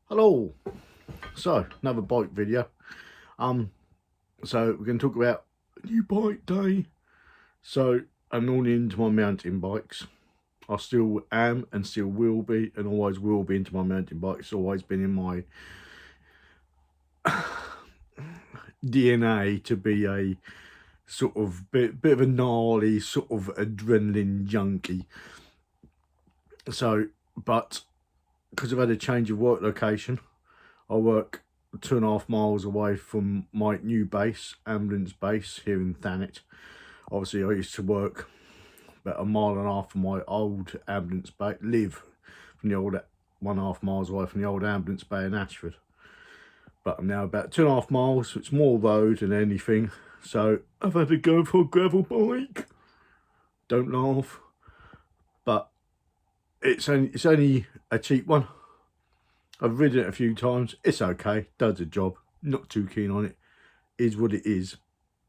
Hello. So another bike video. So we're going to talk about new bike day. So I'm normally into my mountain bikes. I still am and still will be and always will be into my mountain bikes. It's always been in my DNA to be a sort of bit of a gnarly sort of adrenaline junkie. So, but because I've had a change of work location, I work 2.5 miles away from my new base, ambulance base here in Thanet. Obviously, I used to work about 1.5 miles from my old ambulance bay, live from the old 1.5 miles away from the old ambulance bay in Ashford. But I'm now about 2.5 miles, so it's more road than anything. So I've had to go for a gravel bike. Don't laugh, but it's only a cheap one. I've ridden it a few times. It's okay, does the job. Not too keen on it. Is what it is.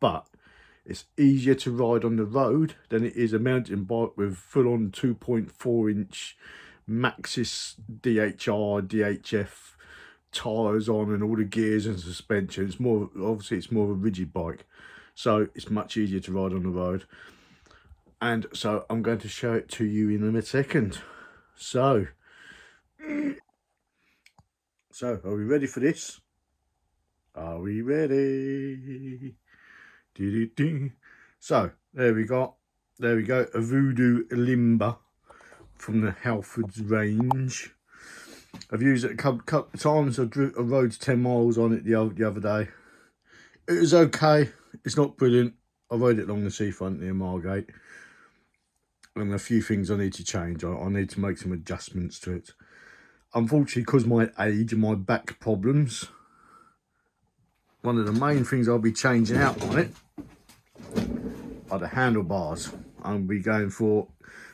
But it's easier to ride on the road than it is a mountain bike with full-on 2.4-inch Maxxis DHR, DHF tyres on and all the gears and suspension. It's more, obviously it's more of a rigid bike. So it's much easier to ride on the road. And so I'm going to show it to you in a second. So are we ready for this? Are we ready? So there we go, a Voodoo Limber from the Halfords range. I've used it a couple of times. I rode 10 miles on it the other day. It was okay. It's not brilliant. I rode it along the seafront near Margate, and a few things I need to change. I need to make some adjustments to it. Unfortunately, because my age and my back problems, one of the main things I'll be changing out on it are the handlebars. I'll be going for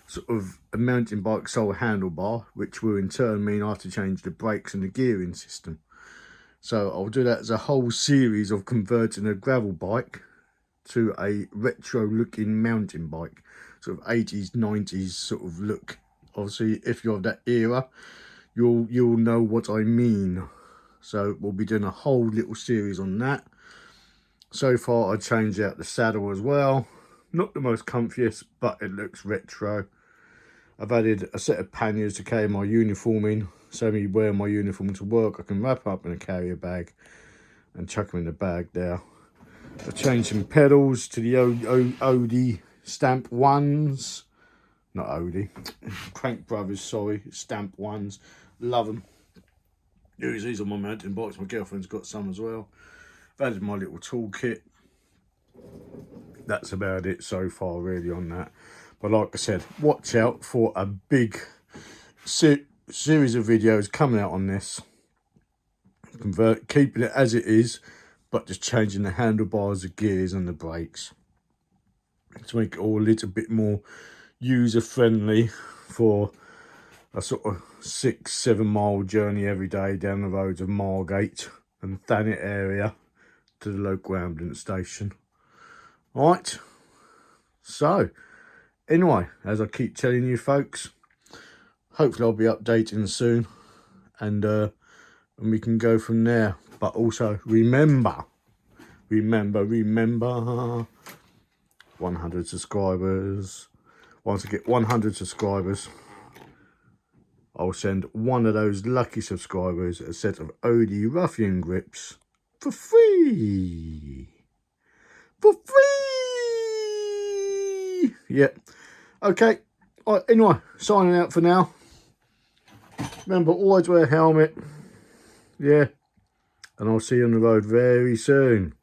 sort of a mountain bike style handlebar, which will in turn mean I have to change the brakes and the gearing system. So I'll do that as a whole series of converting a gravel bike to a retro looking mountain bike, sort of 80s 90s sort of look. Obviously, if you're of that era, you'll know what I mean. So we'll be doing a whole little series on that. So far I changed out the saddle as well. Not the most comfiest, but it looks retro. I've added a set of panniers to carry my uniform in, so me wearing my uniform to work I can wrap up in a carrier bag and chuck them in the bag there. I've changed some pedals to the Odie Stamp 1s. Not Odie, Crank Brothers, sorry, Stamp 1s. Love them. Use these on my mountain bikes. My girlfriend's got some as well. I've added my little toolkit. That's about it so far really on that. But like I said, watch out for a big series of videos coming out on this. Keeping it as it is, but just changing the handlebars, the gears and the brakes to make it all a little bit more user friendly for a sort of 6-7 mile journey every day down the roads of Margate and Thanet area to the local ambulance station. Right, so anyway, as I keep telling you folks, hopefully I'll be updating soon, and we can go from there. But also remember 100 subscribers. Once I get 100 subscribers, I'll send one of those lucky subscribers a set of Odie Ruffian grips for free. For free! Yep. Okay. All right, anyway, signing out for now. Remember, always wear a helmet. Yeah. And I'll see you on the road very soon.